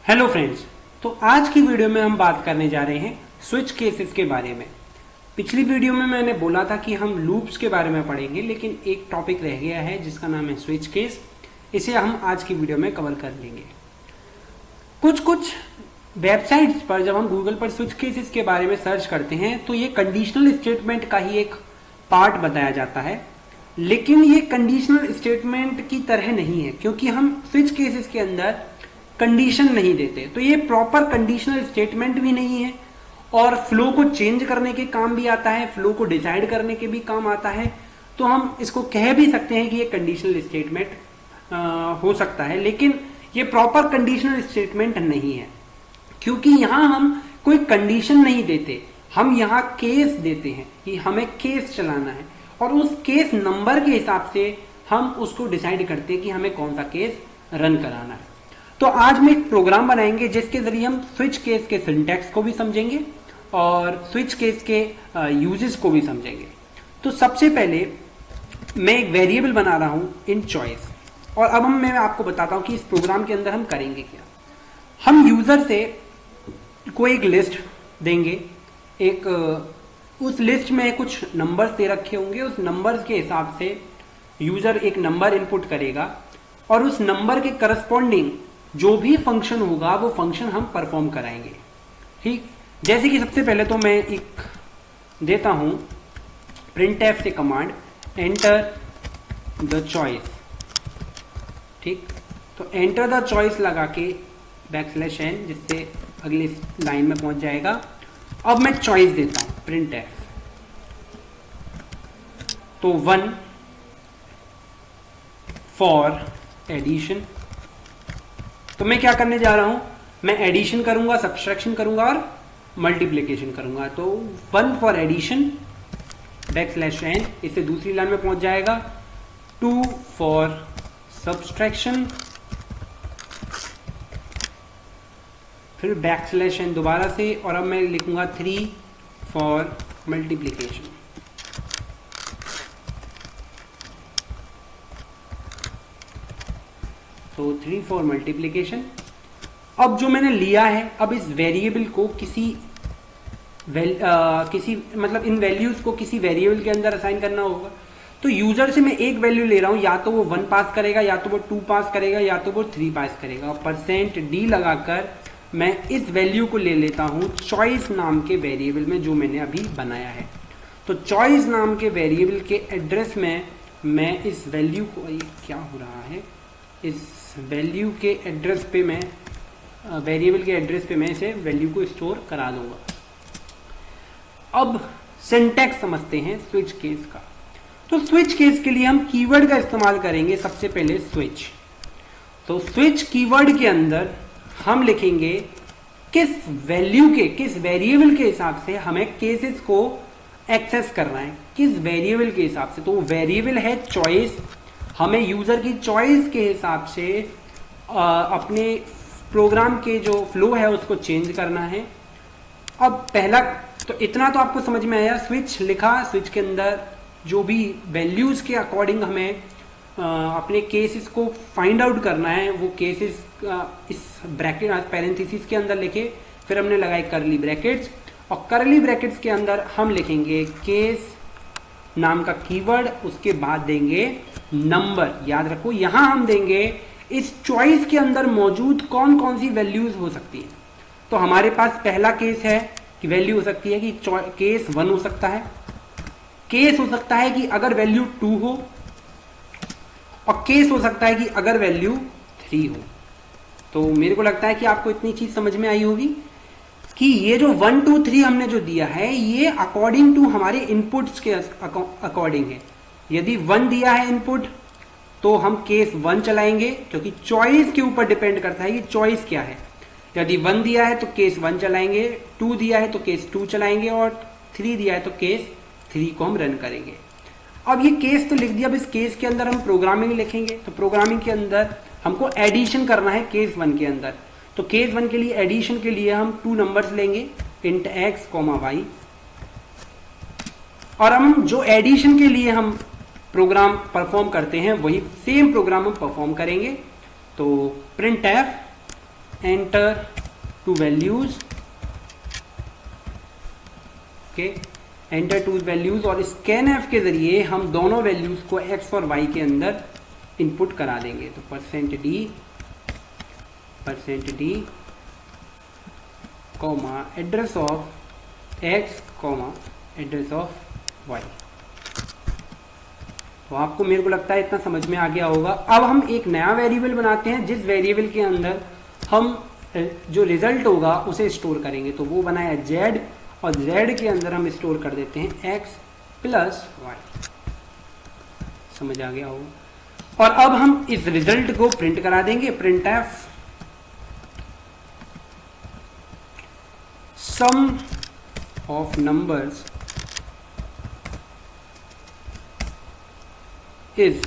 Hello friends. तो आज की वीडियो में हम बात करने जा रहे हैं स्विच केसेस के बारे में। पिछली वीडियो में मैंने बोला था कि हम लूप्स के बारे में पढ़ेंगे, लेकिन एक टॉपिक रह गया है जिसका नाम है स्विच केस। इसे हम आज की वीडियो में कवर कर लेंगे। कुछ वेबसाइट्स पर जब हम गूगल पर स्विच केसेस के बारे में सर्च करते हैं तो ये कंडीशनल स्टेटमेंट का ही एक पार्ट बताया जाता है, लेकिन ये कंडीशनल स्टेटमेंट की तरह नहीं है, क्योंकि हम स्विच केसेस के अंदर कंडीशन नहीं देते। तो ये प्रॉपर कंडीशनल स्टेटमेंट भी नहीं है और फ्लो को चेंज करने के काम भी आता है, फ्लो को डिसाइड करने के भी काम आता है। तो हम इसको कह भी सकते हैं कि ये कंडीशनल स्टेटमेंट हो सकता है, लेकिन ये प्रॉपर कंडीशनल स्टेटमेंट नहीं है, क्योंकि यहां हम कोई कंडीशन नहीं देते, हम यहाँ केस देते हैं कि हमें केस चलाना है और उस केस नंबर के हिसाब से हम उसको डिसाइड करते हैं कि हमें कौन सा केस रन कराना है। तो आज हम एक प्रोग्राम बनाएंगे जिसके जरिए हम स्विच केस के सिंटैक्स को भी समझेंगे और स्विच केस के यूजेस को भी समझेंगे। तो सबसे पहले मैं एक वेरिएबल बना रहा हूं इन चॉइस, और अब मैं आपको बताता हूं कि इस प्रोग्राम के अंदर हम करेंगे क्या। हम यूजर से कोई एक लिस्ट देंगे, उस लिस्ट में कुछ नंबर्स दे रखे होंगे, उस नंबर्स के हिसाब से यूजर एक नंबर इनपुट करेगा और उस नंबर के करस्पॉन्डिंग जो भी फंक्शन होगा वो फंक्शन हम परफॉर्म कराएंगे। ठीक, जैसे कि सबसे पहले तो मैं एक देता हूं printf से कमांड एंटर द चॉइस। ठीक, तो एंटर द चॉइस लगा के \n, जिससे अगली लाइन में पहुंच जाएगा। अब मैं चॉइस देता हूं printf, तो 1 फॉर एडिशन। तो मैं क्या करने जा रहा हूं, मैं एडिशन करूंगा, सब्सट्रैक्शन करूंगा और मल्टीप्लिकेशन करूंगा। तो 1 फॉर एडिशन \n, इससे दूसरी लाइन में पहुंच जाएगा। 2 फॉर सब्सट्रैक्शन, फिर \n दोबारा से, और अब मैं लिखूंगा 3 फॉर मल्टीप्लिकेशन। तो 3 फॉर मल्टीप्लिकेशन। अब जो मैंने लिया है, अब इस वेरिएबल को किसी मतलब इन वैल्यूज को किसी वेरिएबल के अंदर असाइन करना होगा। तो यूजर से मैं एक वैल्यू ले रहा हूं, या तो वो 1 पास करेगा, या तो वो 2 पास करेगा, या तो वो 3 पास करेगा। और %d लगाकर मैं इस वैल्यू को ले लेता हूं चॉइस नाम के वेरिएबल में जो मैंने अभी बनाया है। तो चॉइस नाम के वेरिएबल के एड्रेस में मैं इस वैल्यू को, ये क्या हो रहा है, इस वैल्यू के एड्रेस पे मैं वेरिएबल के एड्रेस पे मैं इसे वैल्यू को स्टोर करा दूंगा। अब सिंटैक्स समझते हैं स्विच केस का। तो स्विच केस के लिए हम कीवर्ड का इस्तेमाल करेंगे। सबसे पहले स्विच, तो स्विच कीवर्ड के अंदर हम लिखेंगे किस वैल्यू के, किस वेरिएबल के हिसाब से हमें केसेस को एक्सेस करना है, किस वेरिएबल के हिसाब से। तो वेरिएबल है चॉइस, हमें यूजर की चॉइस के हिसाब से अपने प्रोग्राम के जो फ्लो है उसको चेंज करना है। अब पहला तो इतना तो आपको समझ में आया, स्विच लिखा, स्विच के अंदर जो भी वैल्यूज के अकॉर्डिंग हमें अपने केसेस को फाइंड आउट करना है, वो केसेस इस ब्रैकेट पैरेंथेसिस के अंदर लिखे, फिर हमने लगाए करली ब्रैकेट्स, और करली ब्रैकेट्स के अंदर हम लिखेंगे केस नाम का कीवर्ड, उसके बाद देंगे नंबर। याद रखो, यहां हम देंगे इस चॉइस के अंदर मौजूद कौन कौन सी वैल्यूज हो सकती है। तो हमारे पास पहला केस है कि वैल्यू हो सकती है कि केस 1 हो सकता है, केस हो सकता है कि अगर वैल्यू 2 हो, और केस हो सकता है कि अगर वैल्यू 3 हो। तो मेरे को लगता है कि आपको इतनी चीज समझ में आई होगी कि ये जो 1 2 3 हमने जो दिया है ये अकॉर्डिंग टू हमारे इनपुट्स के अकॉर्डिंग है। यदि 1 दिया है इनपुट तो हम केस 1 चलाएंगे, क्योंकि चॉइस के ऊपर डिपेंड करता है कि चॉइस क्या है। यदि 1 दिया है तो केस 1 चलाएंगे, 2 दिया है तो केस 2 चलाएंगे, और 3 दिया है तो केस 3 को हम रन करेंगे। अब ये केस तो लिख दिया, अब इस केस के अंदर हम प्रोग्रामिंग लिखेंगे। तो प्रोग्रामिंग के अंदर हमको एडिशन करना है केस 1 के अंदर। तो केस 1 के लिए एडिशन के लिए हम 2 नंबर्स लेंगे, int x, y, और हम जो एडिशन के लिए हम प्रोग्राम परफॉर्म करते हैं वही सेम प्रोग्राम हम परफॉर्म करेंगे। तो printf enter to values, okay, enter to values, और स्कैनएफ के जरिए हम दोनों वैल्यूज को एक्स और वाई के अंदर इनपुट करा देंगे। तो %d comma address of X comma address of Y. तो आपको, मेरे को लगता है इतना समझ में आ गया होगा। अब हम एक नया वेरिएबल बनाते हैं जिस वेरिएबल के अंदर हम जो रिजल्ट होगा उसे स्टोर करेंगे। तो वो बनाया z, और z के अंदर हम स्टोर कर देते हैं x प्लस वाई। समझ आ गया होगा। और अब हम इस रिजल्ट को प्रिंट करा देंगे, print F sum of numbers is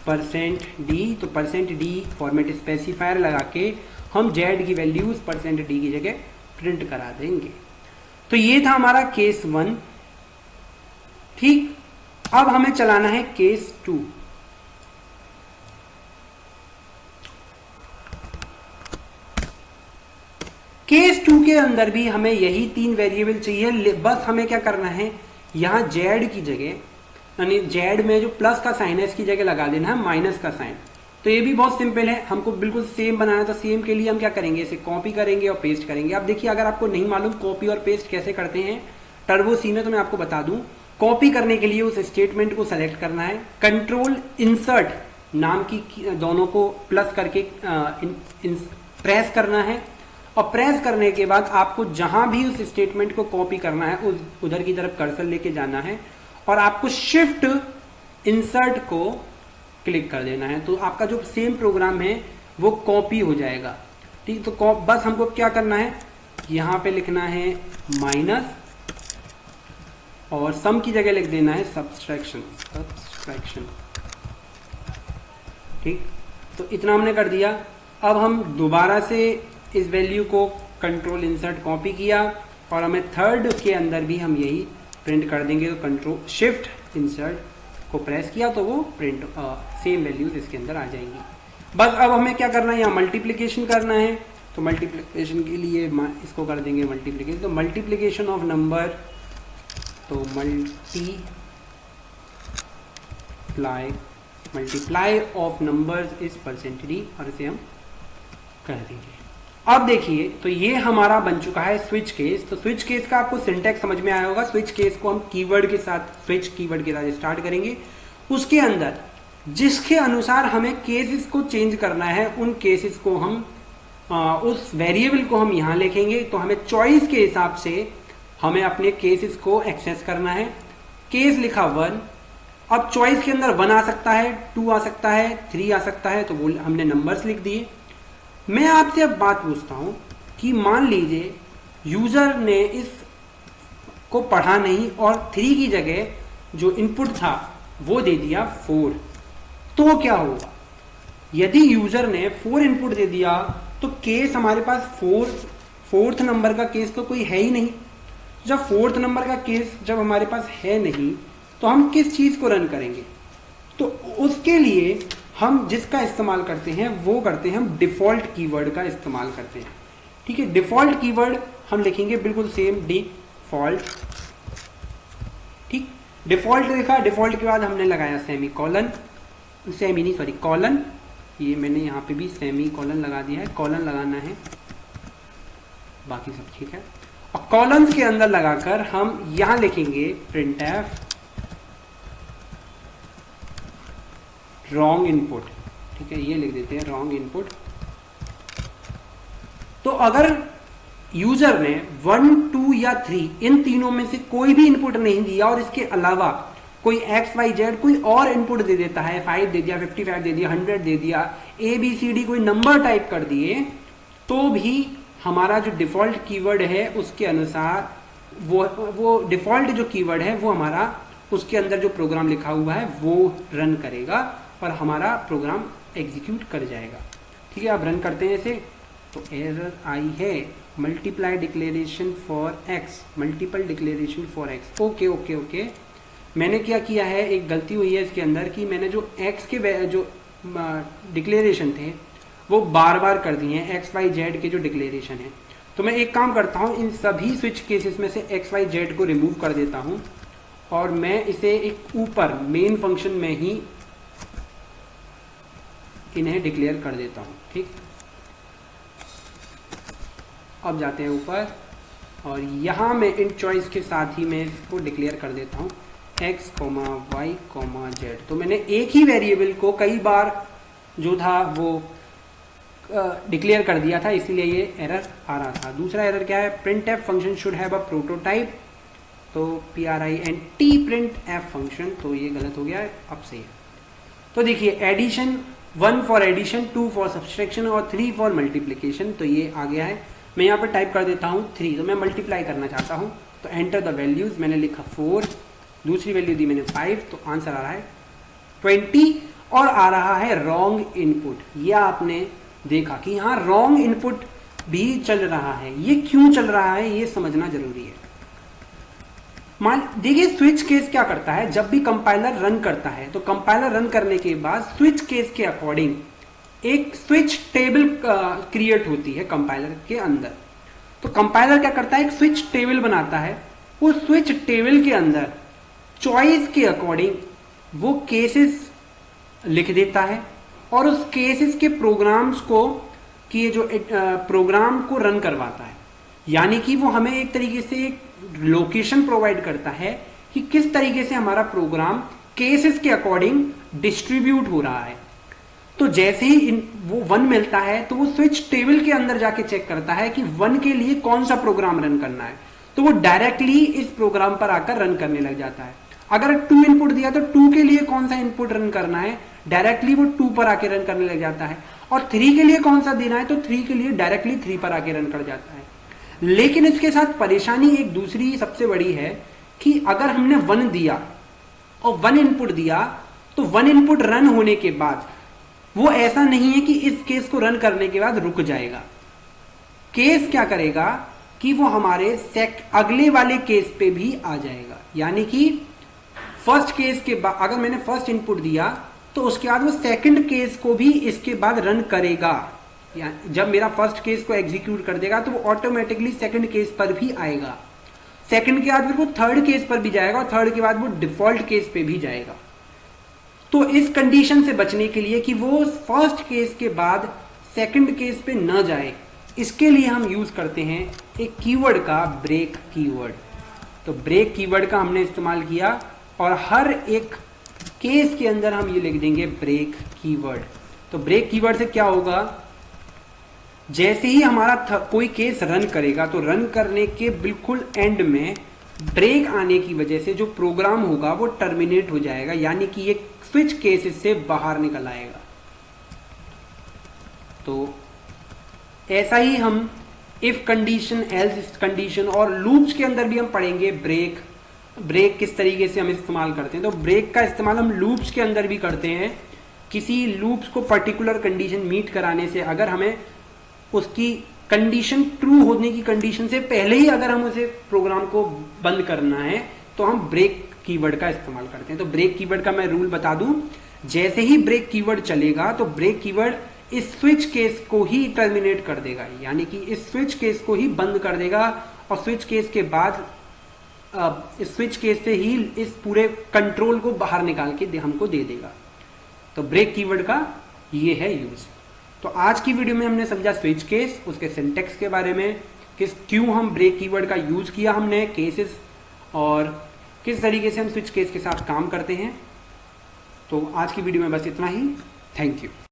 %d। तो %d फॉर्मेट स्पेसिफायर लगा के हम z की वैल्यूज %d की जगह प्रिंट करा देंगे। तो ये था हमारा केस 1। ठीक, अब हमें चलाना है केस 2। केस 2 के अंदर भी हमें यही 3 वेरिएबल चाहिए, बस हमें क्या करना है, यहां z की जगह, यानी z में जो प्लस का साइन है इसकी जगह लगा देना है माइनस का साइन। तो ये भी बहुत सिंपल है, हमको बिल्कुल सेम बनाना है। तो सेम के लिए हम क्या करेंगे, इसे कॉपी करेंगे और पेस्ट करेंगे। अब देखिए, अगर आपको नहीं मालूम कॉपी और पेस्ट कैसे करते हैं टर्बो सी में, तो मैं आपको बता दूं। कॉपी करने के लिए उस स्टेटमेंट को सेलेक्ट करना है, कंट्रोल इंसर्ट नाम की दोनों को प्लस करके प्रेस करना है, और प्रेस करने के बाद आपको जहां भी उस स्टेटमेंट को कॉपी करना है उधर की तरफ कर्सर लेके जाना है, और आपको शिफ्ट इंसर्ट को क्लिक कर देना है। तो आपका जो सेम प्रोग्राम है वो कॉपी हो जाएगा। ठीक, तो बस हमको क्या करना है, यहां पे लिखना है माइनस, और सम की जगह लिख देना है सब्सट्रैक्शन। ठीक, तो इतना हमने कर दिया। अब हम दोबारा से इस वैल्यू को कंट्रोल इंसर्ट कॉपी किया, और हमें थर्ड के अंदर भी हम यही प्रिंट कर देंगे। तो कंट्रोल शिफ्ट इंसर्ट को प्रेस किया तो वो प्रिंट सेम वैल्यूज इसके अंदर आ जाएंगी। बस अब हमें क्या करना है, यहाँ मल्टीप्लिकेशन करना है। तो मल्टीप्लिकेशन के लिए इसको कर देंगे मल्टीप्लिकेशन। तो मल्टीप्लिकेशन ऑफ नंबर, तो multiply of numbers is %d, और इसे हम कर देंगे। अब देखिए, तो ये हमारा बन चुका है स्विच केस। तो स्विच केस का आपको सिंटैक्स समझ में आया होगा। स्विच केस को हम कीवर्ड के साथ, स्विच कीवर्ड के साथ स्टार्ट करेंगे। उसके अंदर जिसके अनुसार हमें केसेस को चेंज करना है, उन केसेस को हम उस वेरिएबल को हम यहां लिखेंगे। तो हमें चॉइस के हिसाब से हमें अपने केसेस को एक्सेस करना है। केस लिखा 1, अब चॉइस के अंदर 1 आ सकता है, 2 आ सकता है, 3 आ सकता है, तो वो हमने नंबर्स लिख दिए। मैं आपसे अब बात पूछता हूं कि मान लीजिए यूजर ने इस को पढ़ा नहीं और 3 की जगह जो इनपुट था वो दे दिया 4, तो क्या होगा? यदि यूजर ने 4 इनपुट दे दिया तो केस हमारे पास फोर्थ नंबर का केस तो कोई है ही नहीं। जब फोर्थ नंबर का केस जब हमारे पास है नहीं तो हम किस चीज को रन करेंगे? तो उसके लिए हम जिसका इस्तेमाल करते हैं वो करते हैं, हम डिफॉल्ट कीवर्ड का इस्तेमाल करते हैं। ठीक है, डिफॉल्ट कीवर्ड हम लिखेंगे बिल्कुल सेम, डिफॉल्ट। ठीक, डिफॉल्ट लिखा, डिफॉल्ट के बाद हमने लगाया सेमीकोलन, कॉलन। ये मैंने यहाँ पे भी सेमीकोलन लगा दिया है, कॉलन लगाना है, बाकी सब ठीक है। और कॉलन्स के अंदर लगाकर हम यहां लिखेंगे प्रिंटफ रॉन्ग इनपुट। ठीक है, ये लिख देते हैं रॉन्ग इनपुट। तो अगर यूजर ने 1, 2 या 3 इन तीनों में से कोई भी इनपुट नहीं दिया और इसके अलावा कोई x, y, z कोई और इनपुट दे देता है, 5 दे दिया, 55 दे दिया, 100 दे दिया, ABCD कोई नंबर टाइप कर दिए, तो भी हमारा जो डिफॉल्ट कीवर्ड है उसके अनुसार वो डिफॉल्ट जो कीवर्ड है वो हमारा उसके अंदर जो प्रोग्राम लिखा हुआ है वो रन करेगा और हमारा प्रोग्राम एग्जीक्यूट कर जाएगा। ठीक है, अब रन करते हैं इसे। तो एरर आई है multiply declaration for x, multiple declaration for x. Okay, मैंने क्या किया है, एक गलती हुई है इसके अंदर कि मैंने जो एक्स के जो डिक्लेरेशन थे वो बार बार कर दिए हैं एक्स वाई जेड के जो डिक्लेरेशन है। तो मैं एक काम करता हूँ, इन सभी स्विच केसेस में से एक्स वाई जेड को रिमूव कर देता हूँ और मैं इसे एक ऊपर मेन फंक्शन में ही इन्हें डिक्लेयर कर देता हूँ। ठीक, अब जाते हैं ऊपर और यहाँ मैं इन चॉइस के साथ ही मैं इसको डिक्लेयर कर देता हूँ x, y, z। तो मैंने एक ही वेरिएबल को कई बार जो था वो डिक्लेयर कर दिया था, इसीलिए ये एरर आ रहा था। दूसरा एरर क्या है, printf function should have a prototype, तो print printf फंक्शन, तो ये गलत हो गया है, अब सही है। तो देखिए addition 1 for addition, 2 for subtraction और 3 फॉर मल्टीप्लिकेशन, तो ये आ गया है। मैं यहाँ पर टाइप कर देता हूँ 3, तो मैं मल्टीप्लाई करना चाहता हूँ, तो एंटर द वैल्यूज, मैंने लिखा 4, दूसरी वैल्यू दी मैंने 5, तो आंसर आ रहा है 20 और आ रहा है रॉन्ग इनपुट। ये आपने देखा कि यहाँ रॉन्ग इनपुट भी चल रहा है। ये क्यों चल रहा है ये समझना जरूरी है। मान देखिए स्विच केस क्या करता है, जब भी कंपाइलर रन करता है तो कंपाइलर रन करने के बाद स्विच केस के अकॉर्डिंग एक स्विच टेबल क्रिएट होती है कंपाइलर के अंदर। तो कंपाइलर क्या करता है, एक स्विच टेबल बनाता है, उस स्विच टेबल के अंदर चॉइस के अकॉर्डिंग वो केसेस लिख देता है और उस केसेस के प्रोग्राम्स को कि जो प्रोग्राम को रन करवाता है। यानी कि वो हमें एक तरीके से एक लोकेशन प्रोवाइड करता है कि किस तरीके से हमारा प्रोग्राम केसेस के अकॉर्डिंग डिस्ट्रीब्यूट हो रहा है। तो जैसे ही वो 1 मिलता है तो वो स्विच टेबल के अंदर जाके चेक करता है कि 1 के लिए कौन सा प्रोग्राम रन करना है, तो वो डायरेक्टली इस प्रोग्राम पर आकर रन करने लग जाता है। अगर 2 इनपुट दिया तो 2 के लिए कौन सा इनपुट रन करना है, डायरेक्टली वो 2 पर आके रन करने लग जाता है। और 3 के लिए कौन सा देना है तो 3 के लिए डायरेक्टली 3 पर आके रन कर जाता है। लेकिन इसके साथ परेशानी एक दूसरी सबसे बड़ी है कि अगर हमने 1 दिया और 1 इनपुट दिया तो 1 इनपुट रन होने के बाद वो ऐसा नहीं है कि इस केस को रन करने के बाद रुक जाएगा। केस क्या करेगा कि वो हमारे अगले वाले केस पे भी आ जाएगा। यानी कि फर्स्ट केस के बाद अगर मैंने फर्स्ट इनपुट दिया तो उसके बाद वो सेकंड केस को भी इसके बाद रन करेगा। जब मेरा फर्स्ट केस को एग्जीक्यूट कर देगा तो वो ऑटोमेटिकली सेकंड केस पर भी आएगा, सेकंड के बाद फिर वो थर्ड केस पर भी जाएगा और थर्ड के बाद वो डिफॉल्ट केस पे भी जाएगा। तो इस कंडीशन से बचने के लिए कि वो फर्स्ट केस के बाद सेकंड केस पे न जाए, इसके लिए हम यूज करते हैं एक कीवर्ड का ब्रेक कीवर्ड। तो ब्रेक कीवर्ड का हमने इस्तेमाल किया और हर एक केस के अंदर हम ये लिख देंगे ब्रेक कीवर्ड। तो ब्रेक कीवर्ड से क्या होगा, जैसे ही हमारा कोई केस रन करेगा तो रन करने के बिल्कुल एंड में ब्रेक आने की वजह से जो प्रोग्राम होगा वो टर्मिनेट हो जाएगा, यानी कि ये स्विच केस से बाहर निकल आएगा। तो ऐसा ही हम इफ कंडीशन, एल्स कंडीशन और लूप्स के अंदर भी हम पढ़ेंगे ब्रेक किस तरीके से हम इस्तेमाल करते हैं। तो ब्रेक का इस्तेमाल हम लूप्स के अंदर भी करते हैं। किसी लूप्स को पर्टिकुलर कंडीशन मीट कराने से अगर हमें उसकी कंडीशन ट्रू होने की कंडीशन से पहले ही अगर हम उसे प्रोग्राम को बंद करना है तो हम ब्रेक कीवर्ड का इस्तेमाल करते हैं। तो ब्रेक कीवर्ड का मैं रूल बता दूं, जैसे ही ब्रेक कीवर्ड चलेगा तो ब्रेक कीवर्ड इस स्विच केस को ही टर्मिनेट कर देगा, यानी कि इस स्विच केस को ही बंद कर देगा और स्विच केस के बाद इस स्विच केस से ही इस पूरे कंट्रोल को बाहर निकाल के हमको दे देगा। तो ब्रेक कीवर्ड का ये है यूज। तो आज की वीडियो में हमने समझा स्विच केस, उसके सिंटेक्स के बारे में, क्यों हम ब्रेक कीवर्ड का यूज किया हमने केसेस, और किस तरीके से हम स्विच केस के साथ काम करते हैं। तो आज की वीडियो में बस इतना ही। Thank you.